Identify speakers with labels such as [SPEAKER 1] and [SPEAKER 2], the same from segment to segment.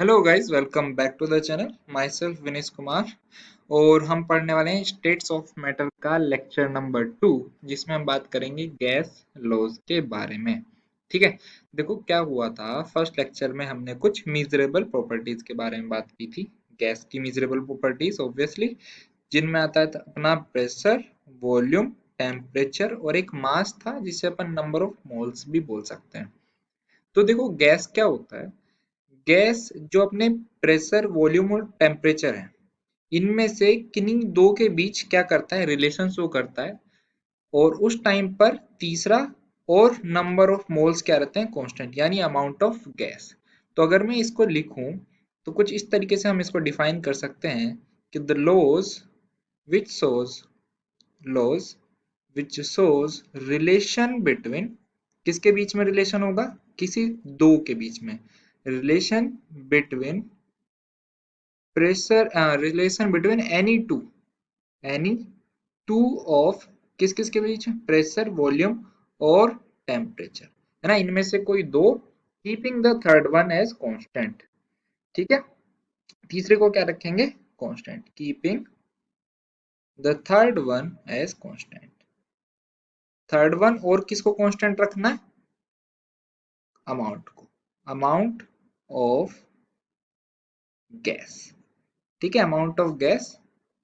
[SPEAKER 1] Hello guys, welcome back to the channel. Myself Vinesh Kumar. और हम पढ़ने वाले हैं स्टेट्स ऑफ मैटर का लेक्चर नंबर 2, जिसमें हम बात करेंगे गैस लॉज के बारे में। ठीक है। देखो क्या हुआ था, फर्स्ट लेक्चर में हमने कुछ मीजरेबल प्रॉपर्टीज के बारे में बात की थी। गैस की मीजरेबल प्रॉपर्टीज ऑब्वियसली जिनमें आता है अपना प्रेशर, वॉल्यूम, टेम्परेचर और एक मास था जिसे अपन नंबर ऑफ मोल्स भी बोल सकते हैं। तो देखो गैस क्या होता है। गैस जो अपने प्रेशर, वॉल्यूम और टेम्परेचर है, इनमें से किन्हीं दो के बीच क्या करता है, रिलेशन शो करता है। और उस टाइम पर तीसरा और नंबर ऑफ मोल्स क्या रहते हैं, कांस्टेंट, यानी अमाउंट ऑफ गैस। तो अगर मैं इसको लिखूं तो कुछ इस तरीके से हम इसको डिफाइन कर सकते हैं कि the which shows laws which shows relation between, किसके बीच में रिलेशन होगा, किसी दो के बीच में relation between pressure, relation between any two of, किस किस के बीच, प्रेशर, वॉल्यूम और टेम्परेचर, है ना, इनमें से कोई दो, keeping the third one as constant. ठीक है। तीसरे को क्या रखेंगे, constant, keeping the third one as constant. Third one और किसको कांस्टेंट रखना है, अमाउंट को, अमाउंट ऑफ गैस। ठीक है, amount of gas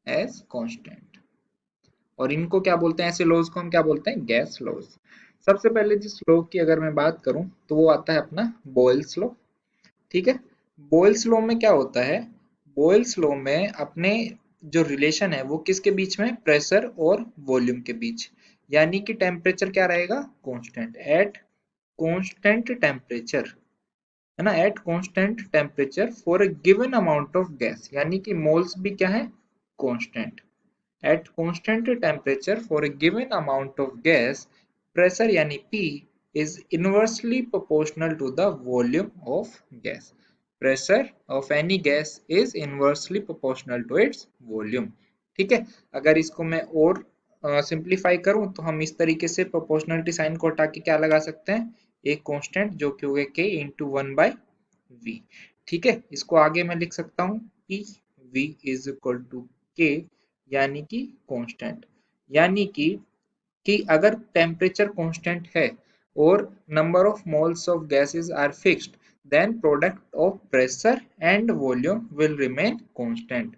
[SPEAKER 1] as constant. और इनको क्या बोलते हैं, ऐसे लॉज को हम क्या बोलते हैं, गैस लॉज। सबसे पहले जिस लॉ की अगर मैं बात करूं तो वो आता है अपना बॉयल्स लॉ। ठीक है। बॉयल्स लॉ में क्या होता है, बॉयल्स लॉ में अपने जो रिलेशन है वो किसके बीच में, प्रेशर और वॉल्यूम के बीच, यानी कि टेम्परेचर क्या रहेगा, कांस्टेंट, एट कांस्टेंट टेम्परेचर, है ना, at constant temperature for a given amount of gas, यानी कि मोल्स भी क्या है, constant. At constant temperature for a given amount of gas, pressure यानी P is inversely proportional to the volume of gas. Pressure of any gas is inversely proportional to its volume. ठीक है। अगर इसको मैं और सिंप्लीफाई करूं तो हम इस तरीके से प्रोपोर्शनलिटी साइन को हटा के क्या लगा सकते हैं, एक कांस्टेंट जो कि हो गया K इंटू 1/V। ठीक है। इसको आगे मैं लिख सकता हूँ P V is equal to K, यानी कि कांस्टेंट, यानी कि अगर टेम्परेचर कांस्टेंट है और number of moles of gases are fixed, then product of pressure and volume will remain constant.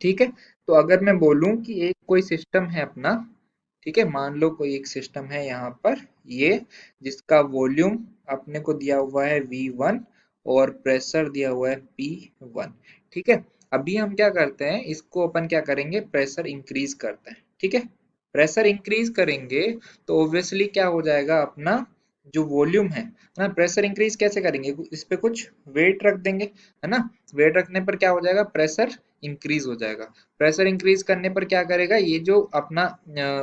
[SPEAKER 1] ठीक है। तो अगर मैं बोलूं कि एक कोई सिस्टम है अपना, ठीक है, मान लो कोई एक सिस्टम है यहाँ पर, ये जिसका वॉल्यूम अपने को दिया हुआ है V1 और प्रेशर दिया हुआ है P1। ठीक है। अभी हम क्या करते हैं, इसको अपन क्या करेंगे, प्रेशर इंक्रीज करते हैं। ठीक है। प्रेशर इंक्रीज करेंगे तो ऑब्वियसली क्या हो जाएगा, अपना जो वॉल्यूम है ना, प्रेशर इंक्रीज कैसे करेंगे, इस पे कुछ वेट रख देंगे, है ना। वेट रखने पर क्या हो जाएगा, प्रेशर इंक्रीज हो जाएगा। प्रेशर इंक्रीज करने पर क्या करेगा, ये जो अपना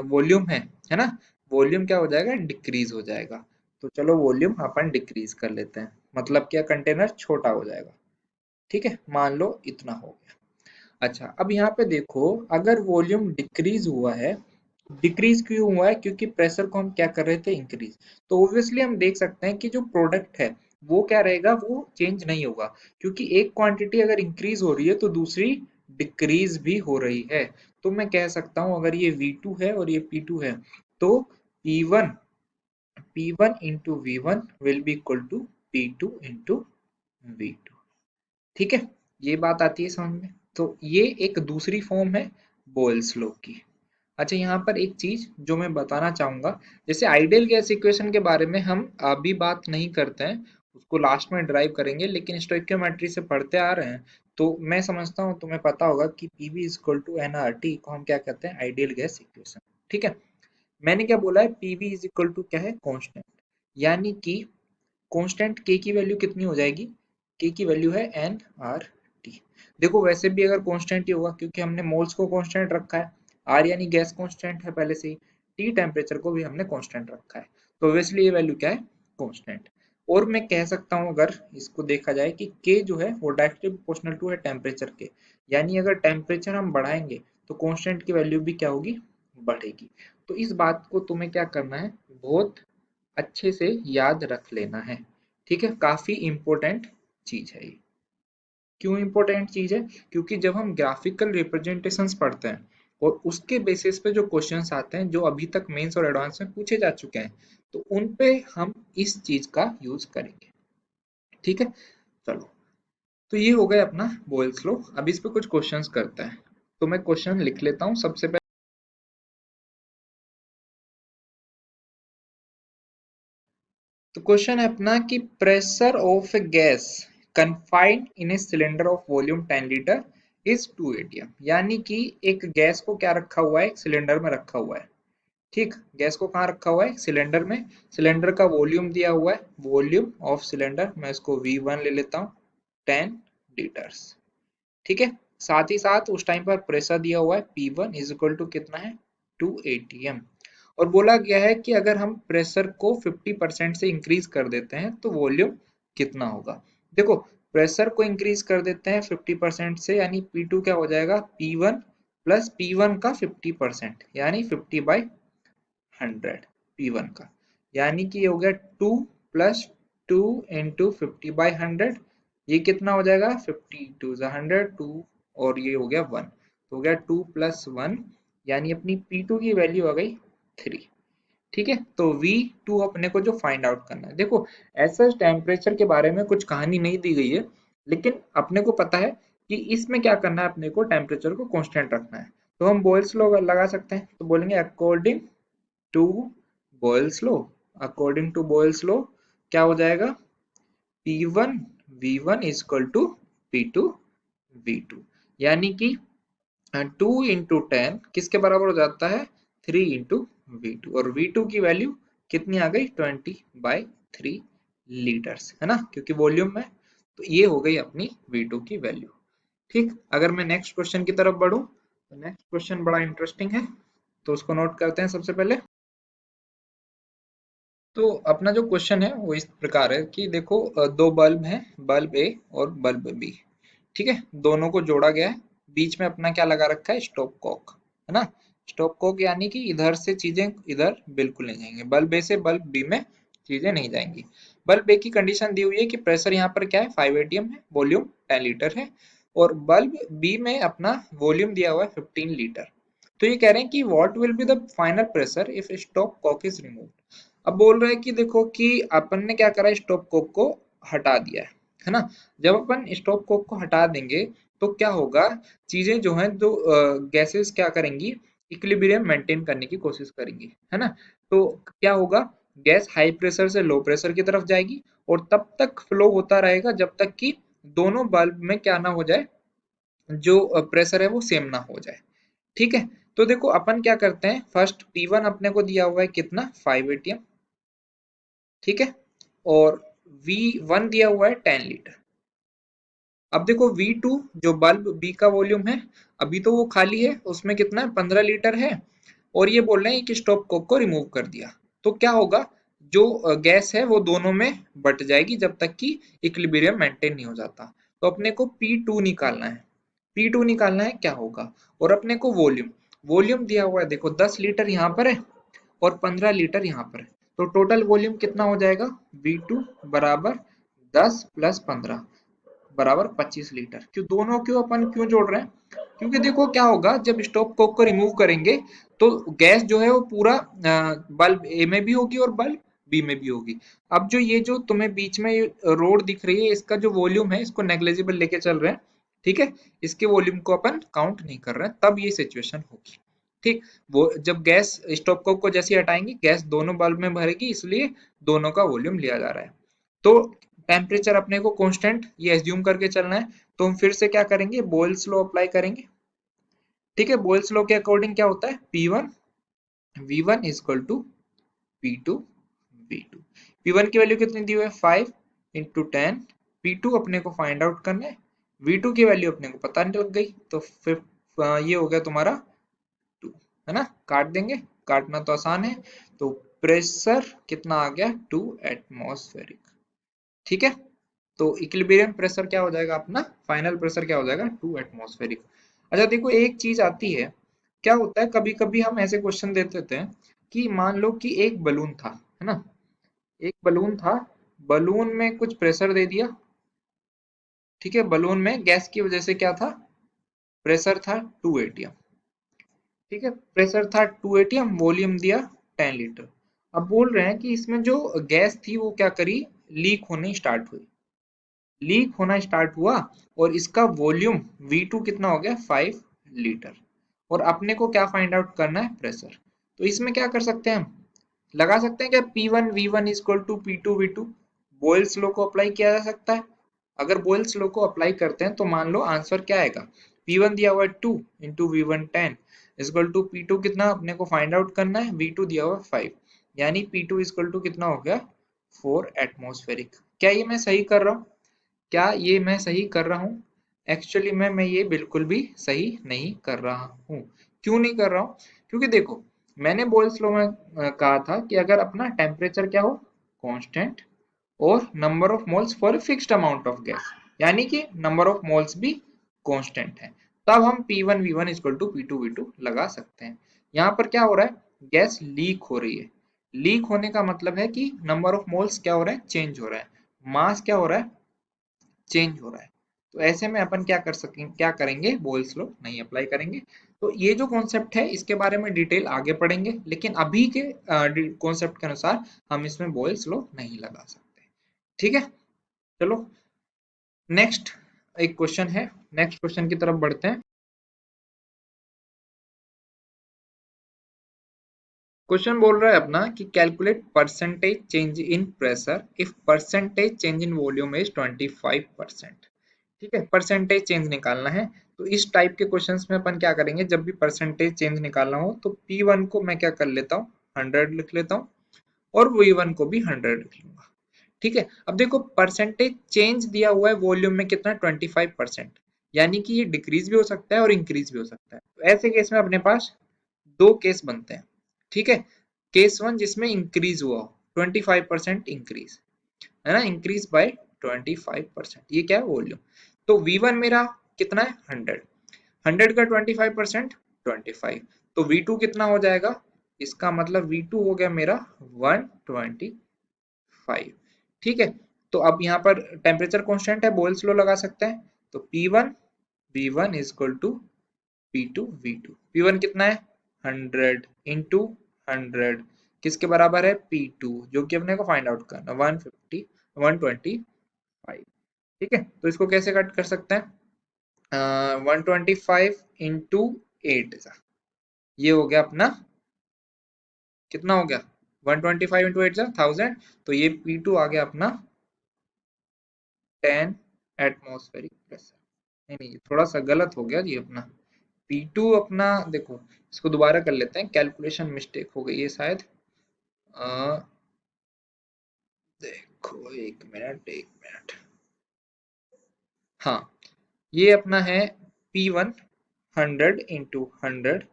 [SPEAKER 1] वॉल्यूम है ना, वॉल्यूम क्या हो जाएगा, डिक्रीज हो जाएगा। तो चलो वॉल्यूम अपन डिक्रीज कर लेते हैं, मतलब क्या, कंटेनर छोटा हो जाएगा। ठीक है, मान लो इतना हो गया। अच्छा, अब यहाँ पे देखो, अगर वॉल्यूम डिक्रीज हुआ है, डिक्रीज क्यों हुआ है, क्योंकि प्रेशर को हम क्या कर रहे थे, इंक्रीज। तो ऑब्वियसली हम देख सकते हैं कि जो प्रोडक्ट है वो क्या रहेगा, वो चेंज नहीं होगा, क्योंकि एक क्वांटिटी अगर इंक्रीज हो रही है तो दूसरी डिक्रीज भी हो रही है। तो मैं कह सकता हूं, अगर ये V2 है और ये P2 है, तो P1 P1 into V1 will be equal to P2 into V2। ठीक है। ये बात आती है समझ में। तो ये एक दूसरी फॉर्म है बोयल्स लॉ की। अच्छा, यहाँ पर एक चीज जो मैं बताना चाहूंगा, जैसे आइडियल गैस इक्वेशन के बारे में हम अभी बात नहीं करते हैं, उसको लास्ट में ड्राइव करेंगे, लेकिन स्टोइकियोमेट्री से पढ़ते आ रहे हैं तो मैं समझता हूँ तुम्हें पता होगा कि PV is equal to NRT को हम क्या कहते हैं, आइडियल गैस इक्वेशन। ठीक है। मैंने क्या बोला है, पीवी इज इक्वल टू क्या है, कांस्टेंट, यानी कि कांस्टेंट के की वैल्यू कितनी हो जाएगी, के की वैल्यू है एन आर टी। देखो वैसे भी अगर कांस्टेंट ही होगा, क्योंकि हमने मोल्स को कांस्टेंट रखा है, आर यानी गैस कांस्टेंट है पहले से ही, टी टेम्परेचर को भी हमने कांस्टेंट रखा है, तो ऑब्वियसली ये वैल्यू क्या है, कांस्टेंट। और मैं कह सकता हूं, अगर इसको देखा जाए कि के जो है वो डायरेक्टली प्रोपोर्शनल टू है टेम्परेचर के, यानी अगर टेम्परेचर हम बढ़ाएंगे तो कांस्टेंट की वैल्यू भी क्या होगी, बढ़ेगी। तो इस बात को तुम्हें क्या करना है, बहुत अच्छे से याद रख लेना है। ठीक है, काफी इंपॉर्टेंट चीज है ये। क्यों इंपॉर्टेंट चीज है? क्योंकि जब हम ग्राफिकल रिप्रेजेंटेशंस पढ़ते हैं और उसके बेसिस पे जो क्वेश्चंस आते हैं जो अभी तक मेंस और एडवांस में पूछे जा चुके हैं, तो उन पे हम इस चीज का यूज करेंगे। ठीक है, चलो। तो ये हो गया अपना बोयल्स लॉ। अब इस पे कुछ क्वेश्चंस करते हैं। तो मैं क्वेश्चन लिख लेता हूँ सबसे पहले। तो क्वेश्चन है अपना कि pressure of A gas confined in a cylinder of volume 10 litre is 2 atm। यानी कि एक गैस को क्या रखा हुआ है, एक सिलेंडर में रखा हुआ है। ठीक, गैस को कहाँ रखा हुआ है, सिलेंडर में। सिलेंडर का वॉल्यूम दिया हुआ है, वॉल्यूम ऑफ सिलेंडर, मैं इसको V1 ले लेता हूँ, 10 लीटर्स। ठीक है, साथ ही साथ उस टाइम पर प्रेशर दिया हुआ है P1 इज इक्वल टू कितना है, 2 atm। और बोला गया है कि अगर हम प्रेशर को 50% से इंक्रीज कर देते हैं तो वॉल्यूम कितना होगा। देखो, प्रेशर को इंक्रीज कर देते हैं 50% से, यानी P2 क्या हो जाएगा, P1 प्लस P1 का 50%, यानी 50/100 P1 का। यानी कि ये हो गया 2 प्लस 2 इंटू 50/100। ये कितना हो जाएगा, 50 2 100, 2 और ये हो गया 1, तो हो गया 2 प्लस 1, यानी अपनी P2 की वैल्यू आ गई 3। ठीक है, तो V2 अपने को जो फाइंड आउट करना है। देखो, ऐसा टेम्परेचर के बारे में कुछ कहानी नहीं दी गई है, लेकिन अपने को पता है कि इसमें क्या करना है, अपने को टेम्परेचर को कांस्टेंट रखना है। तो हम बॉयल्स लॉ लगा सकते हैं, तो बोलेंगे according to Boyle's law. According to Boyle's law क्या हो जाएगा, P1 V1 is equal to P2 V2। यानी कि 2 इंटू 10 किसके बराबर हो जाता है, 3 इंटू V2। और V2 की वैल्यू कितनी आ गई, 20/3 लीटर्स, है ना, क्योंकि वॉल्यूम में। तो ये हो गई अपनी V2 की वैल्यू। ठीक, अगर मैं नेक्स्ट क्वेश्चन की तरफ बढ़ूं, तो नेक्स्ट क्वेश्चन बड़ा इंटरेस्टिंग है, तो उसको नोट करते हैं सबसे पहले। तो अपना जो क्वेश्चन है वो इस प्रकार है कि देखो, दो बल्ब हैं, बल्ब ए और बल्ब बी। ठीक है, दोनों को जोड़ा गया है। बीच में अपना क्या लगा रखा है, स्टॉप कॉक, है ना। स्टॉप कॉक यानी कि इधर से चीजें इधर बिल्कुल नहीं जाएंगे, बल्ब ए से बल्ब बी में चीजें नहीं जाएंगी। बल्ब ए की कंडीशन दी हुई है कि प्रेशर यहाँ पर क्या है, 5 atm है, वॉल्यूम 10 लीटर है। और बल्ब बी में अपना वॉल्यूम दिया हुआ है 15 लीटर। तो ये कह रहे हैं कि what will be the final pressure if stopcock is removed. अब बोल रहे हैं कि देखो कि अपन ने क्या करा, स्टॉप कोक को हटा दिया है ना। जब अपन स्टॉप कोक को हटा देंगे तो क्या होगा, चीजें जो हैं, जो गैसेस क्या करेंगी, इक्विलिब्रियम मेंटेन करने की कोशिश करेंगी, है ना। तो क्या होगा, गैस हाई प्रेशर से लो प्रेशर की तरफ जाएगी और तब तक फ्लो होता रहेगा जब तक कि दोनों बल्ब में क्या ना हो जाए, जो प्रेशर है वो सेम ना हो जाए। ठीक है, तो देखो अपन क्या करते हैं, फर्स्ट P1 अपने को दिया हुआ है कितना, 5 atm। ठीक है, और V1 दिया हुआ है 10 लीटर। अब देखो V2 जो बल्ब बी का वॉल्यूम है, अभी तो वो खाली है, उसमें कितना है, 15 लीटर है। और ये बोल रहे हैं कि स्टॉप कोक को रिमूव कर दिया। तो क्या होगा, जो गैस है वो दोनों में बट जाएगी जब तक कि इक्विलिब्रियम मेंटेन नहीं हो जाता। तो अपने को P2 निकालना है। P2 निकालना है, क्या होगा, और अपने को वॉल्यूम, वॉल्यूम दिया हुआ है, देखो 10 लीटर यहाँ पर है और 15 लीटर यहाँ पर है। तो टोटल वॉल्यूम कितना हो जाएगा, V2 बराबर 10 प्लस 15 बराबर 25 लीटर। क्यों दोनों क्यों अपन क्यों जोड़ रहे हैं, क्योंकि देखो क्या होगा, जब स्टॉप कोक को रिमूव करेंगे तो गैस जो है वो पूरा बल्ब ए में भी होगी और बल्ब बी में भी होगी। अब जो ये जो तुम्हें बीच में रोड दिख रही है, इसका जो वॉल्यूम है इसको नेग्लिजिबल लेके चल रहे हैं। ठीक है, इसके वॉल्यूम को अपन काउंट नहीं कर रहे हैं, तब ये सिचुएशन होगी। ठीक, वो जब गैस स्टॉप कोक को जैसे हटाएंगे, गैस दोनों बल्ब में भरेगी, इसलिए दोनों का वॉल्यूम लिया जा रहा है। तो टेम्परेचर अपने को कांस्टेंट ये एज्यूम करके चलना है। तो हम फिर से क्या करेंगे, बोयल्स लॉ अप्लाई करेंगे। ठीक है, बोयल्स लॉ के अकॉर्डिंग क्या होता है, P1 V1 is equal to P2 V2। P1 की वैल्यू कितनी दी हुई है, 5 इंटू 10। P2 अपने को फाइंड आउट करना है, V2 की वैल्यू अपने को पता नहीं लग गई, तो फिर ये हो गया तुम्हारा 2, है ना। काट देंगे, काटना तो आसान है। तो प्रेशर कितना आ गया, 2 एटमॉस्फेरिक। ठीक है, तो इक्विलिब्रियम प्रेशर क्या हो जाएगा अपना, फाइनल प्रेशर क्या हो जाएगा, 2 एटमॉस्फेरिक। अच्छा देखो, एक चीज आती है, क्या होता है, कभी कभी हम ऐसे क्वेश्चन दे देते हैं कि मान लो कि एक बलून था, है ना, एक बलून था, बलून में कुछ प्रेशर दे दिया। ठीक है, बलून में गैस की वजह से क्या था, प्रेशर था 2 एटीएम। ठीक है, प्रेशर था 2 एटीएम, वॉल्यूम दिया 10 लीटर। अब बोल रहे हैं कि इसमें जो गैस थी वो क्या करी, लीक होने स्टार्ट हुई, लीक होना स्टार्ट हुआ, और इसका वॉल्यूम V2 कितना हो गया 5 लीटर। और अपने को क्या फाइंड आउट करना है, प्रेशर। तो इसमें क्या कर सकते हैं, हम लगा सकते हैं क्या P1 V1 equal to P2 V2, Boyle's law को अप्लाई किया जा सकता है। अगर बॉयल्स लॉ को अप्लाई करते हैं तो मान लो आंसर क्या आएगा, P1 दिया हुआ है 2 into V1 10 equal to P2 कितना अपने को फाइंड आउट करना है, V2 दिया हुआ है 5, यानी P2 इक्वल टू कितना हो गया 4 एटमॉस्फेरिक। क्या ये मैं सही कर रहा हूँ, क्या ये मैं सही कर रहा हूँ? एक्चुअली मैं ये बिल्कुल भी सही नहीं कर रहा हूँ। क्यों नहीं कर रहा हूँ? क्योंकि देखो, मैंने बॉयल्स लॉ में कहा था कि अगर अपना टेम्परेचर क्या हो, कांस्टेंट, और number of moles for fixed amount of gas, यानी कि नंबर ऑफ मोल्स भी कांस्टेंट है, तब हम P1 V1 equal to P2 V2 लगा सकते हैं। यहाँ पर क्या हो रहा है, गैस लीक हो रही है। लीक होने का मतलब है कि नंबर ऑफ मोल्स क्या हो रहा है, चेंज हो रहा है, मास क्या हो रहा है, चेंज हो रहा है। तो ऐसे में अपन क्या कर सकेंगे, क्या करेंगे, बॉयल्स लॉ नहीं अप्लाई करेंगे। तो ये जो कॉन्सेप्ट है इसके बारे में डिटेल आगे पढ़ेंगे, लेकिन अभी के कॉन्सेप्ट के अनुसार हम इसमें बॉयल्स लॉ नहीं लगा सकते। ठीक है, चलो नेक्स्ट एक क्वेश्चन है, नेक्स्ट क्वेश्चन की तरफ बढ़ते हैं। क्वेश्चन बोल रहा है अपना कि calculate percentage change in pressure if percentage change in volume is 25%। ठीक है, परसेंटेज चेंज निकालना है। तो इस टाइप के क्वेश्चंस में अपन क्या करेंगे, जब भी परसेंटेज चेंज निकालना हो तो P1 को मैं क्या कर लेता हूँ, 100 लिख लेता हूँ, और V1 को भी 100 लिख लूंगा। ठीक है, अब देखो परसेंटेज चेंज दिया हुआ है वॉल्यूम में कितना, 25%, यानी कि ये डिक्रीज भी हो सकता है और इंक्रीज भी हो सकता है। तो ऐसे केस में अपने पास दो केस बनते हैं। ठीक है, केस वन जिसमें इंक्रीज हुआ हो, 25% इंक्रीज, है ना, इंक्रीज बाय 25%, ये क्या है, वॉल्यूम। तो V1 मेरा कितना है, 100, 100 का 25%, 25, तो V2 कितना हो जाएगा, इसका मतलब V2 हो गया मेरा 125। ठीक है, तो अब यहाँ पर टेम्परेचर कांस्टेंट है, बॉयल्स लॉ लगा सकते हैं। तो P1 V1 is equal to P2 V2, P1 कितना है 100 इंटू 100, किसके बराबर है, P2, जो कि अपने को फाइंड आउट करना 150 125। ठीक है, तो इसको कैसे कट कर सकते हैं, 125 इंटू 8, ये हो गया अपना, कितना हो गया, 125 इंटू 8 1000, तो ये P2 आ गया अपना 10 एटमॉस्फेरिक प्रेशर। नहीं नहीं, थोड़ा सा गलत हो गया जी अपना, P2 अपना, देखो इसको दोबारा कर लेते हैं, कैलकुलेशन मिस्टेक हो गई है शायद। अ, देखो एक मिनट, हाँ, ये अपना है P1 100 into 100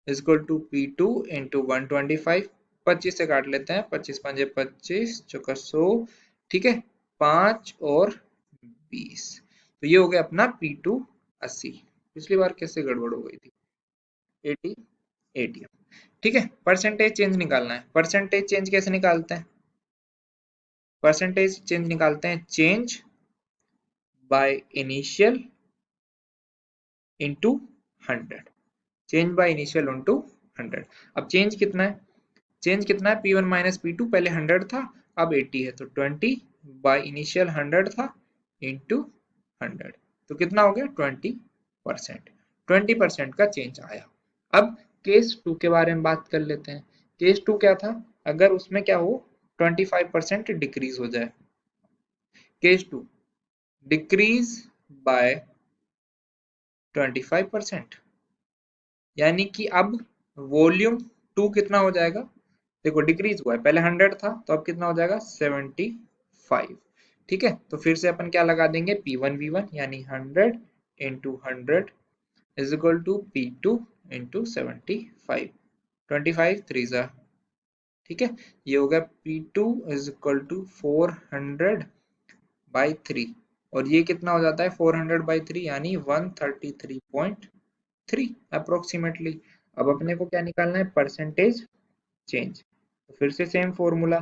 [SPEAKER 1] equal to P2 into 125, 25 से काट लेते हैं, 25 पंजे 25 चौका 100, ठीक है, 5 और 20, तो ये हो गया अपना P2 80। पिछली बार कैसे गड़बड़ हो गई थी, 80 80। ठीक है, परसेंटेज चेंज निकालना है, परसेंटेज चेंज कैसे निकालते हैं, परसेंटेज चेंज निकालते हैं, change by initial into 100, change by initial into 100। अब चेंज कितना है, चेंज कितना है, P1 माइनस P2, पहले 100 था अब 80 है, तो 20 बाय इनिशियल 100 था इंटू 100, तो कितना हो गया 20%, 20% का चेंज आया। अब केस टू के बारे में बात कर लेते हैं। केस टू क्या था, अगर उसमें क्या हो, 25% डिक्रीज हो जाए, केस टू डिक्रीज बाय 25%, यानी कि अब वॉल्यूम टू कितना हो जाएगा, देखो डिक्रीज हुआ है, पहले 100 था तो अब कितना हो जाएगा 75। ठीक है, तो फिर से अपन क्या लगा देंगे, P1 V1 यानी 100 into 100 is equal to P2 into 75, 25 3 जा, ठीक है, ये हो गया P2 is equal to 400 by 3, और ये कितना हो जाता है 400 बाई 3 यानी 133.3 अप्रोक्सीमेटली। अब अपने को क्या निकालना है, परसेंटेज चेंज, तो फिर से same formula,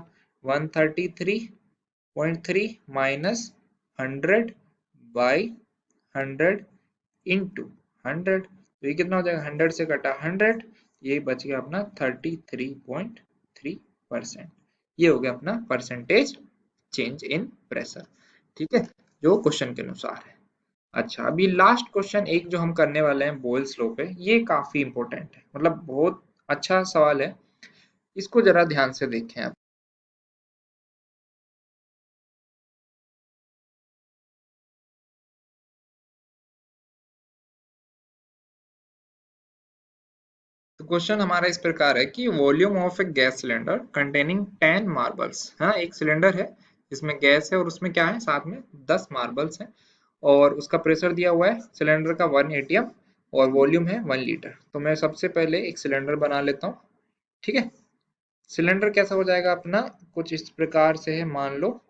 [SPEAKER 1] 133.3 minus 100 by 100 into 100, तो ये कितना हो जाएगा, 100 से कटा 100, ये बच गया अपना 33.3%। ये हो गया अपना परसेंटेज चेंज इन प्रेशर। ठीक है, जो क्वेश्चन के अनुसार है। अच्छा, अभी लास्ट क्वेश्चन एक जो हम करने वाले हैं बोयल्स लॉ पे, ये काफी इंपॉर्टेंट है, मतलब बहुत अच्छा सवाल है, इसको जरा ध्यान से देखें आप। तो क्वेश्चन हमारा इस प्रकार है कि volume of A gas cylinder containing 10 marbles, हाँ एक सिलेंडर है जिसमें गैस है और उसमें क्या है साथ में 10 मार्बल्स हैं, और उसका प्रेशर दिया हुआ है सिलेंडर का 1 एटीएम और वॉल्यूम है 1 लीटर। तो मैं सबसे पहले एक सिलेंडर बना लेता हूँ। ठीक है, सिलेंडर कैसा हो जाएगा अपना, कुछ इस प्रकार से है मान लो।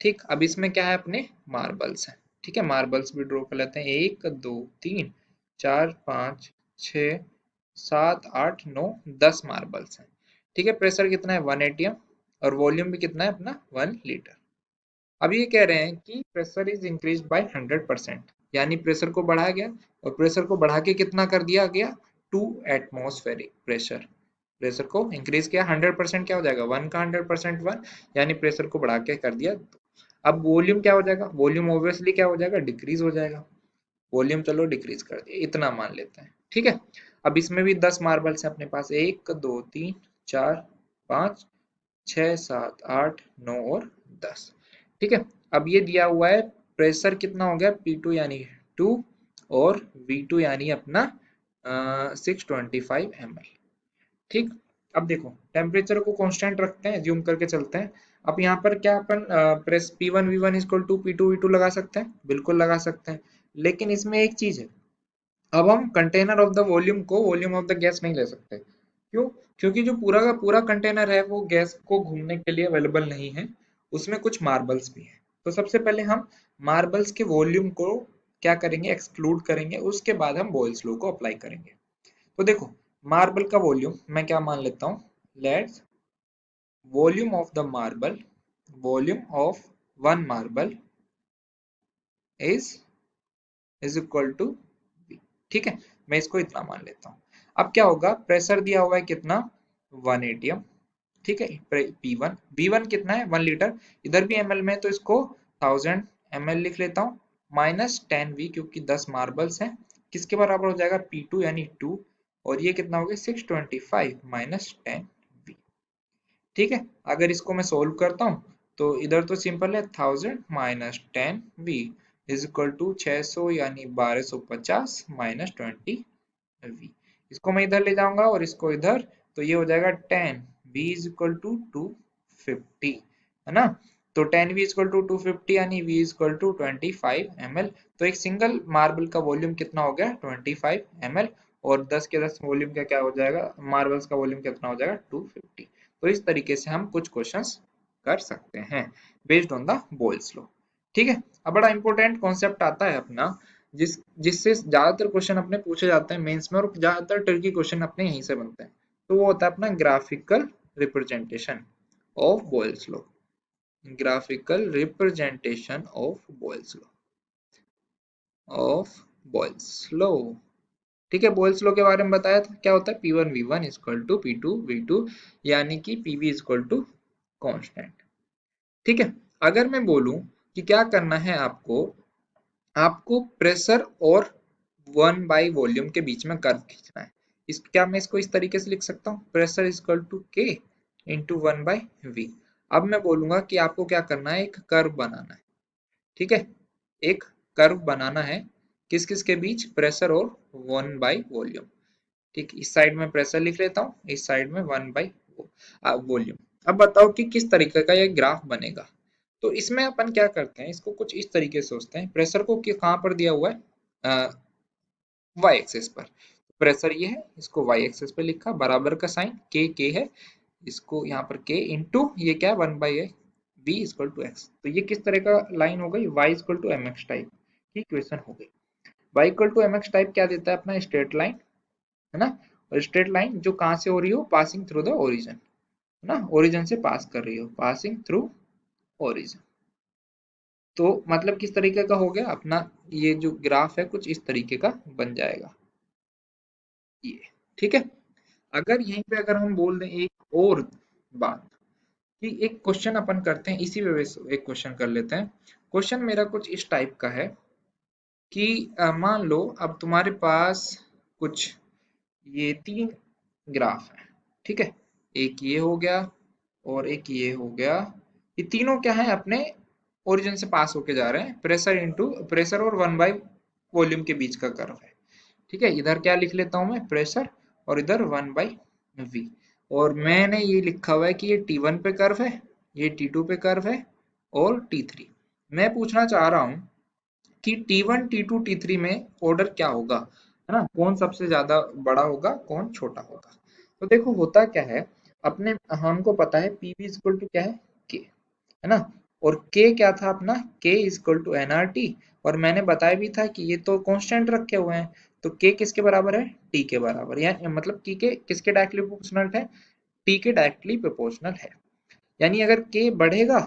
[SPEAKER 1] ठीक, अब इसमें क्या है अपने मार्बल्स हैं। ठीक है, मार्बल्स भी ड्रॉ कर लेते हैं, 1 2 3 4 5 6 7 8 9 10 मार्बल्स हैं। ठीक है, प्रेशर कितना है 1 एटीएम और वॉल्यूम भी कितना है अपना 1 लीटर। अब ये कह रहे हैं कि प्रेशर इज इंक्रीज बाय 100%, यानी प्रेशर को बढ़ाया गया और प्रेशर को बढ़ा के कितना कर दिया गया, 2 एटमॉस्फेरिक प्रेशर। प्रेशर को इंक्रीज किया 100%, क्या हो जाएगा 1 का 100% 1, यानी प्रेशर को बढ़ा के कर दिया। अब वॉल्यूम क्या हो जाएगा, वॉल्यूम ऑब्वियसली क्या हो जाएगा, डिक्रीज हो जाएगा। वॉल्यूम चलो डिक्रीज कर दिया, इतना मान लेते हैं। ठीक है, अब इसमें भी 10 मार्बल्स हैं अपने पास, 1 2 3 4 5 6 7 8 9 और 10। ठीक है, अब ये दिया हुआ है प्रेशर कितना हो गया P2 यानी 2 और V2 यानी अपना 625 ml। ठीक, अब देखो टेम्परेचर को कांस्टेंट रखते हैं, ज्यूम करके चलते हैं। अब यहाँ पर क्या अपन press P1 V1 equal to P2 V2 लगा सकते हैं, बिल्कुल लगा सकते हैं, लेकिन इसमें एक चीज है, अब हम कंटेनर ऑफ द वॉल्यूम को वॉल्यूम ऑफ द गैस नहीं ले सकते। क्यों? क्योंकि जो पूरा का पूरा कंटेनर है वो गैस को घूमने के लिए अवेलेबल नहीं है, उसमें कुछ मार्बल्स भी हैं। तो सबसे पहले हम मार्बल्स के वॉल्यूम को क्या करेंगे, एक्सक्लूड करेंगे, उसके बाद हम बॉयल्स लॉ को अप्लाई करेंगे। तो देखो मार्बल का वॉल्यूम मैं क्या मान लेता हूँ, let's volume of the marble, volume of one marble is equal to V। ठीक है, मैं इसको इतना मान लेता हूँ। अब क्या होगा, प्रेशर दिया हुआ है कितना 1 एटीएम। ठीक है, P1 V1 कितना है 1 लीटर, इधर भी ml में, तो इसको 1000 ml लिख लेता हूँ, माइनस 10V क्योंकि 10 मार्बल्स हैं, किसके बराबर हो जाएगा P2 यानी 2, और ये कितना हो गया 625 माइनस 10V। ठीक है, अगर इसको मैं सोल्व करता हूँ तो इधर तो सिंपल है, 1000 - 10V इज इक्वल टू 600 यानी 1250 माइनस 20V। इसको मैं इधर ले जाऊंगा और इसको इधर, तो ये हो जाएगा 10V इज इक्वल टू 250, है ना। तो 10V इज इक्वल टू 250 यानी V is equal to 25 ml। तो एक सिंगल मार्बल का वॉल्यूम कितना हो गया 25 ml, और 10 के 10 वॉल्यूम का क्या हो जाएगा, मार्बल्स का वॉल्यूम कितना हो जाएगा 250। तो इस तरीके से हम कुछ क्वेश्चंस कर सकते हैं based on the Boyle's law. ठीक है, अब बड़ा इंपॉर्टेंट कॉन्सेप्ट आता है अपना, जिससे ज्यादातर क्वेश्चन अपने पूछे जाते हैं मेंस में, और ज्यादातर ट्रिकी क्वेश्चन अपने यहीं से बनते हैं। तो वो होता है अपना graphical representation of Boyle's law. Graphical representation of Boyle's law, of Boyle's law. ठीक है, बॉयल्स लॉ के बारे में बताया था, क्या होता है P1 V1 equal to P2 V2, यानी कि PV इक्वल टू कांस्टेंट। ठीक है, अगर मैं बोलूं कि क्या करना है आपको, आपको प्रेशर और 1 बाई वॉल्यूम के बीच में कर्व खींचना है। इस क्या मैं इसको इस तरीके से लिख सकता हूँ, pressure equal to K into 1/V। अब मैं बोलूंगा कि आपको क्या करना है, एक कर्व बनाना है। ठीक है, एक कर्व बनाना है, किस किस के बीच, प्रेशर और 1 बाई वॉल्यूम। ठीक, इस साइड में प्रेशर लिख लेता हूँ, इस साइड में 1 बाई वॉल्यूम। अब बताओ कि किस तरीके का ये ग्राफ बनेगा। तो इसमें अपन क्या करते हैं, इसको कुछ इस तरीके से सोचते हैं, प्रेशर को कहाँ पर दिया हुआ है, वाई एक्सिस पर। प्रेशर ये है, इसको वाई एक्सिस पे लिखा, बराबर का साइन के है, इसको यहाँ पर के इंटू ये क्या है 1/a v equal to x. तो ये किस तरह का लाइन हो गई, y equal to M X type की इक्वेशन हो गई। y equal to M X type क्या देता है अपना, स्ट्रेट लाइन, है ना। और स्ट्रेट लाइन जो कहाँ से हो रही हो, पासिंग थ्रू द ओरिजिन, है ना, ओरिजिन से पास कर रही हो, पासिंग थ्रू ओरिजिन। तो मतलब किस तरीके का हो गया अपना, ये जो ग्राफ है कुछ इस तरीके का बन जाएगा ये। ठीक है। अगर यहीं पे अगर हम बोल दें एक और बात कि एक क्वेश्चन अपन करते हैं, इसी वजह से एक क्वेश्चन कर लेते हैं। क्वेश्चन मेरा कुछ इस टाइप का है कि मान लो अब तुम्हारे पास कुछ ये 3 ग्राफ है। ठीक है, एक ये हो गया और एक ये हो गया। ये तीनों क्या है, अपने ओरिजिन से पास होके जा रहे हैं, प्रेशर इनटू प्रेशर और 1/वॉल्यूम के बीच का कर्व है। ठीक है, इधर क्या लिख लेता हूं मैं, प्रेशर, और इधर 1/v। और मैंने ये लिखा हुआ है कि ये T1 पे कर्व है, ये T2 पे कर्व है और T3। मैं पूछना चाह रहा हूँ कि T1, T2, T3 में ऑर्डर क्या होगा, है ना, कौन सबसे ज्यादा बड़ा होगा, कौन छोटा होगा। तो देखो होता क्या है, अपने हमको पता है पीवी इक्वल टू क्या है, के, है ना। और के क्या था अपना, के इक्वल टू एनआरटी। और मैंने बताया भी था कि ये तो कांस्टेंट रखे हुए हैं, तो के किसके बराबर है, टी के बराबर, यानी मतलब की के किसके डायरेक्टली प्रोपोर्शनल है, टी के डायरेक्टली प्रोपोर्शनल है। यानी अगर के बढ़ेगा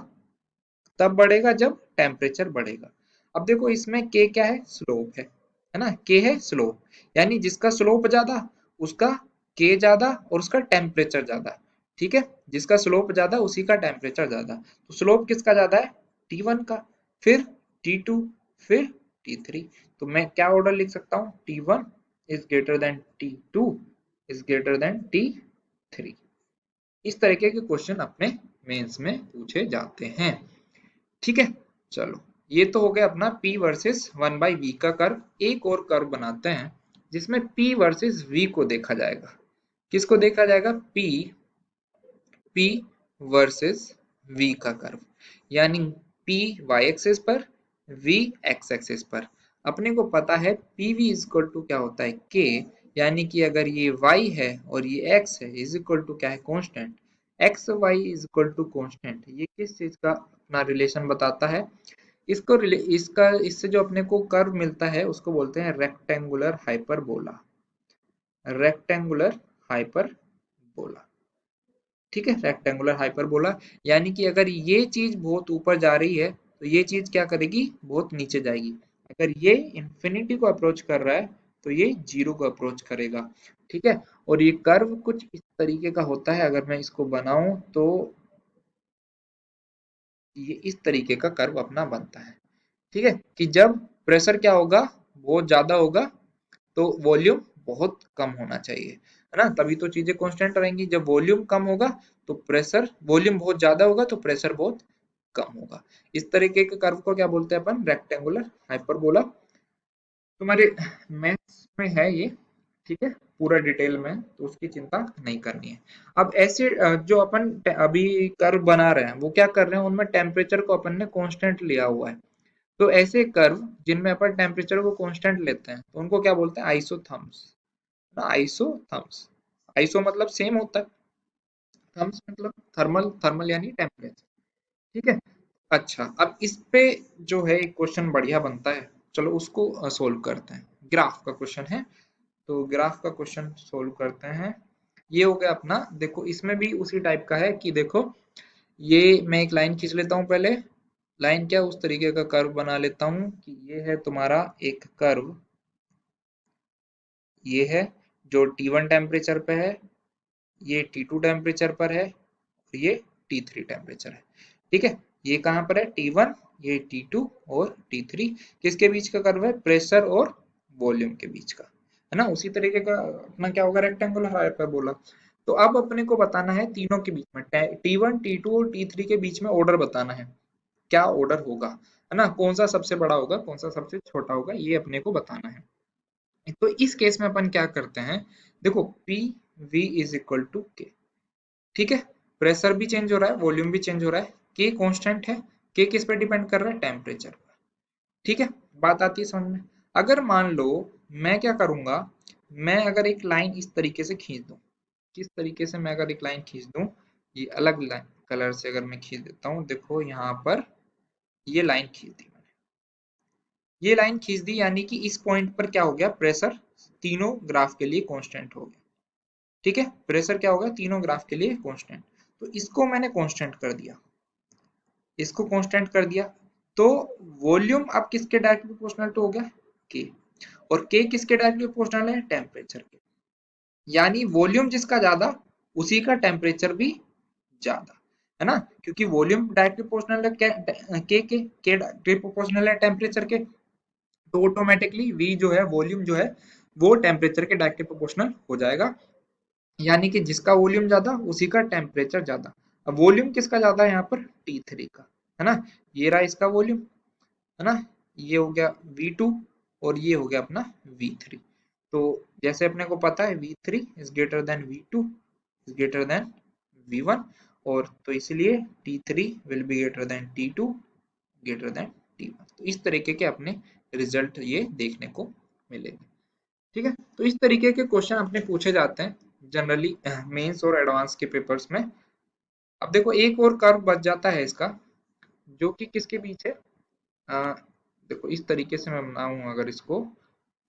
[SPEAKER 1] तब बढ़ेगा जब टेम्परेचर बढ़ेगा। अब देखो इसमें के क्या है, स्लोप है ना, के है स्लोप, यानी जिसका स्लोप ज्यादा उसका के ज्यादा और उसका टेम्परेचर ज्यादा। ठीक है, जिसका स्लोप ज्यादा उसी का टेम्परेचर ज्यादा। तो स्लोप किसका ज्यादा है, T1 का, फिर T2, फिर T3। तो मैं क्या ऑर्डर लिख सकता हूँ, T1 is greater than T2 is greater than T3। इस तरीके के क्वेश्चन अपने मेंस में पूछे जाते हैं। ठीक है, चलो ये तो हो गया अपना P वर्सेस 1/v का कर्व। एक और कर्व बनाते हैं जिसमें P वर्सेस v को देखा जाएगा। किसको देखा जाएगा, P वर्सेस v का कर्व, यानी P y एक्सिस पर, v x एक्सिस पर। अपने को पता है PV इक्वल टू क्या होता है, K, यानी कि अगर ये y है और ये x है इज इक्वल टू क्या है, constant. X Y is equal to constant, ये किस चीज का अपना रिलेशन बताता है, इसका इससे जो अपने को कर्व मिलता है उसको बोलते हैं रेक्टेंगुलर हाइपरबोला, रेक्टेंगुलर हाइपरबोला। ठीक है, रेक्टेंगुलर हाइपरबोला, यानी कि अगर ये चीज बहुत ऊपर जा रही है तो ये चीज क्या करेगी, बहुत नीचे जाएगी। अगर ये इंफिनिटी को अप्रोच कर रहा है तो ये जीरो को अप्रोच करेगा। ठीक है, और ये कर्व कुछ इस तरीके का होता है, अगर मैं इसको बनाऊं तो ये इस तरीके का कर्व अपना बनता है। ठीक है, कि जब प्रेशर क्या होगा, बहुत ज्यादा होगा, तो वॉल्यूम बहुत कम होना चाहिए, है ना, तभी तो चीजें कांस्टेंट रहेंगी। जब वॉल्यूम कम होगा तो प्रेशर, वॉल्यूम बहुत ज्यादा होगा तो प्रेशर बहुत कम होगा। इस तरीके के कर्व को क्या बोलते हैं अपन, रेक्टेंगुलर हाइपरबोला। तुम्हारे मैथ्स में है ये। ठीक है, पूरा डिटेल में, तो उसकी चिंता नहीं करनी है। अब ऐसे जो अपन अभी कर्व बना रहे हैं वो क्या कर रहे हैं, उनमें टेम्परेचर को अपन ने कांस्टेंट लिया हुआ है। तो ऐसे कर्व जिनमें अपन टेम्परेचर को कांस्टेंट लेते हैं तो उनको क्या बोलते हैं, आइसोथर्म्स ना, आइसोथर्म्स। आइसो मतलब सेम होता है, थर्म्स मतलब थर्मल, थर्मल यानी टेम्परेचर। ठीक है। अच्छा, अब इस पे जो है एक क्वेश्चन बढ़िया बनता है, चलो उसको सोल्व करते हैं। ग्राफ का क्वेश्चन है, तो ग्राफ का क्वेश्चन सोल्व करते हैं। ये हो गया अपना, देखो इसमें भी उसी टाइप का है कि देखो, ये मैं एक लाइन खींच लेता हूँ पहले। लाइन क्या, उस तरीके का कर्व बना लेता हूँ कि ये है तुम्हारा एक कर्व, ये है जो T1 टेम्परेचर पे है, ये T2 टेम्परेचर पर है, और ये T3 टेम्परेचर है। ठीक है, ये कहाँ पर है, T1, ये T2 और T3। किसके बीच का कर्व है, प्रेशर और वॉल्यूम के बीच का, है ना। उसी तरीके का अपना क्या होगा, रेक्टेंगुलर हाइपरबोला। तो अब अपने को बताना है तीनों के बीच में, T1, T2 और T3 के बीच में ऑर्डर बताना है, क्या ऑर्डर होगा, है ना, कौन सा सबसे बड़ा होगा, कौन सा सबसे छोटा होगा, ये अपने को बताना है। तो इस केस में अपन क्या करते हैं, देखो P V is equal to K. ठीक है, प्रेशर भी चेंज हो रहा है, वॉल्यूम भी चेंज हो रहा है, के कांस्टेंट है, के किस पे डिपेंड कर रहा है, टेम्परेचर पर। ठीक है, बात आती है समझ में। अगर मान लो मैं क्या करूंगा, मैं अगर एक लाइन इस तरीके से खींच दूं, किस तरीके से, मैं अगर एक लाइन खींच दूं, ये अलग लाइन कलर से अगर मैं खींच देता हूँ, देखो यहाँ पर ये लाइन खींच दी मैंने, ये लाइन खींच दी, यानी कि इस पॉइंट पर क्या हो गया, प्रेशर तीनों ग्राफ के लिए कांस्टेंट हो गया। ठीक है, प्रेशर क्या होगा, तीनों ग्राफ के लिए कांस्टेंट। तो इसको मैंने कांस्टेंट कर दिया, इसको कांस्टेंट कर दिया। तो वॉल्यूम अब किसके डायरेक्टली प्रोपोर्शनल टू हो गया, के, और के किसके डायरेक्टली प्रोपोर्शनल है, टेम्परेचर के। यानी वॉल्यूम जिसका ज्यादा उसी का टेम्परेचर भी ज्यादा, है ना, क्योंकि वॉल्यूम डायरेक्टली प्रोपोर्शनल है के डायरेक्टली प्रोपोर्शनल है टेम्परेचर के, तो ऑटोमेटिकली वी जो है, वॉल्यूम जो है, वो टेम्परेचर के डायरेक्टली प्रोपोर्शनल हो जाएगा। यानी कि जिसका वॉल्यूम ज्यादा उसी का टेम्परेचर ज्यादा। अब वॉल्यूम किसका ज्यादा है यहाँ पर, T3 का, है ना, ये रहा इसका वॉल्यूम, है ना, ये हो गया V2 और ये हो गया अपना V3। तो जैसे अपने को पता है V3 is greater than V2 is greater than V1, और तो इसलिए T3 will be greater than T2 greater than T1। तो इस तरीके के अपने रिजल्ट ये देखने को मिलेंगे। ठीक है, तो इस तरीके के क्वेश्चन अपने पूछे जाते हैं जनरली मेंस और एडवांस के पेपर्स में। अब देखो एक और कर्व बच जाता है इसका, जो कि किसके बीच है, देखो इस तरीके से मैं बनाऊं अगर इसको,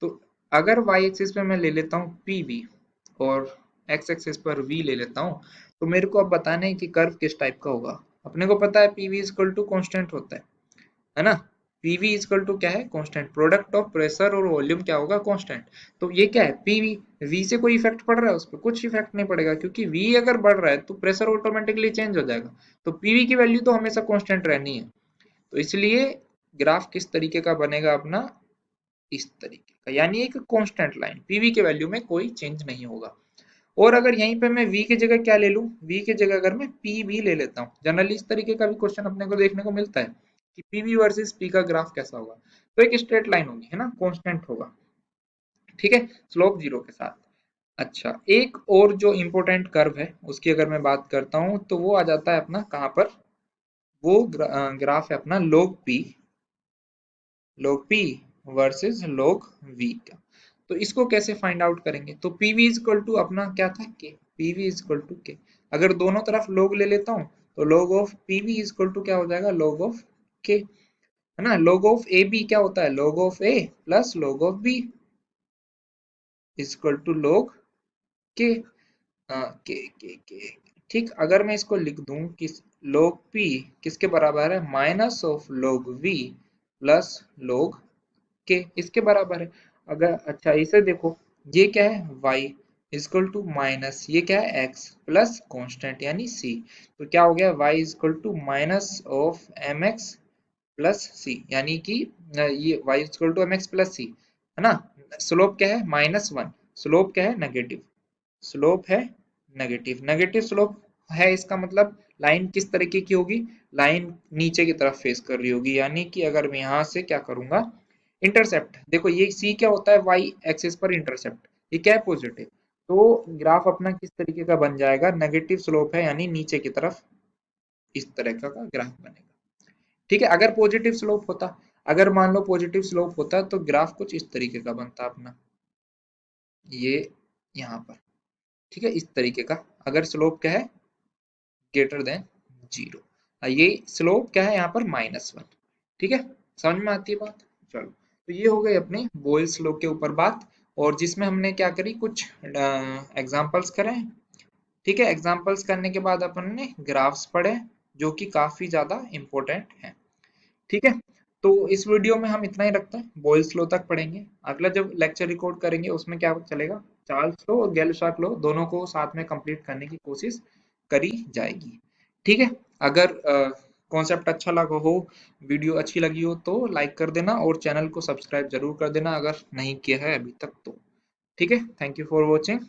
[SPEAKER 1] तो अगर वाई एक्सिस पे मैं ले लेता हूँ पी वी और एक्स एक्सिस पर वी ले लेता हूँ, तो मेरे को अब बताना है कि कर्व किस टाइप का होगा। अपने को पता है P V equal to constant होता है ना, पीवी इक्वल टू क्या है, कांस्टेंट, प्रोडक्ट ऑफ प्रेशर और वॉल्यूम क्या होगा, कांस्टेंट। तो ये क्या है पीवी, वी से कोई इफेक्ट पड़ रहा है उस पर, कुछ इफेक्ट नहीं पड़ेगा, क्योंकि वी अगर बढ़ रहा है तो प्रेशर ऑटोमेटिकली चेंज हो जाएगा। तो पीवी की वैल्यू तो हमेशा कांस्टेंट रहनी है। तो इसलिए ग्राफ किस तरीके का बनेगा अपना, इस तरीके का, यानी एक कांस्टेंट लाइन, पीवी के वैल्यू में कोई चेंज नहीं होगा। और अगर यहीं पे मैं v की जगह क्या ले लूं, v की जगह अगर मैं pv ले लेता हूं, जनरली इस तरीके का भी क्वेश्चन अपने को देखने को मिलता है कि pv वर्सेस p का ग्राफ कैसा होगा। तो एक स्ट्रेट लाइन होगी, है ना, कांस्टेंट होगा, ठीक है, स्लोप जीरो के साथ। अच्छा, एक और जो इंपॉर्टेंट कर्व है उसकी अगर मैं बात करता हूं, तो वो आ जाता है अपना कहां पर, वो ग्राफ है अपना log p versus log v का। तो इसको कैसे फाइंड आउट करेंगे, तो pv इज इक्वल टू अपना क्या था, k, pv is equal to k। अगर दोनों तरफ log ले लेता हूँ, तो log of pv is equal to क्या हो जाएगा, log ऑफ k, है ना। log ऑफ ab क्या होता है, log of a plus log of b is equal to log k, के। ठीक, अगर मैं इसको लिख दूं कि log p किसके बराबर है, minus of log v plus log k, इसके बराबर है। अगर अच्छा इसे देखो, ये क्या है y इक्वल टू माइनस, ये क्या है x प्लस कांस्टेंट यानी c, तो क्या हो गया y equal to minus of mx plus c, यानी कि ये y equal to mx plus c, है ना। स्लोप क्या है, -1, स्लोप क्या है, नेगेटिव, स्लोप है नेगेटिव, नेगेटिव स्लोप है, इसका मतलब लाइन किस तरीके की होगी, लाइन नीचे की तरफ फेस कर रही होगी। यानी कि अगर मैं यहाँ से क्या करूंगा, इंटरसेप्ट, देखो ये सी क्या होता है, वाई एक्सिस पर इंटरसेप्ट, ये क्या है, पॉजिटिव। तो ग्राफ अपना किस तरीके का बन जाएगा, नेगेटिव स्लोप है, यानी नीचे की तरफ इस तरह का ग्राफ बनेगा। ठीक है, अगर पॉजिटिव स्लोप होता, अगर मान लो पॉजिटिव स्लोप होता तो ग्राफ कुछ इस तरीके का बनता अपना, ये यहाँ पर, ठीक है, इस तरीके का, अगर स्लोप क्या है, ग्रेटर देन जीरो, ये स्लोप क्या है यहाँ पर, -1। ठीक है, समझ में आती है बात। चलो, तो ये हो गई अपने बोयल्स लॉ के ऊपर बात, और जिसमें हमने क्या करी, कुछ एग्जांपल्स करें। ठीक है, एग्जांपल्स करने के बाद अपन ने ग्राफ्स पढ़े, जो कि काफी ज्यादा इंपॉर्टेंट है। ठीक है, तो इस वीडियो में हम इतना ही रखते हैं, बॉयल्स लॉ तक पढ़ेंगे। अगला जब लेक्चर रिकॉर्ड करेंगे उसमें क्या चलेगा, चार्ल्स लॉ और गैल-शॉर्ट लॉ दोनों को साथ में कंप्लीट करने की कोशिश करी जाएगी। ठीक है, अगर कॉन्सेप्ट अच्छा लगा हो, वीडियो अच्छी लगी हो, तो लाइक कर देना और चैनल को सब्सक्राइब जरूर कर देना अगर नहीं किया है अभी तक तो। ठीक है, थैंक यू फॉर वॉचिंग।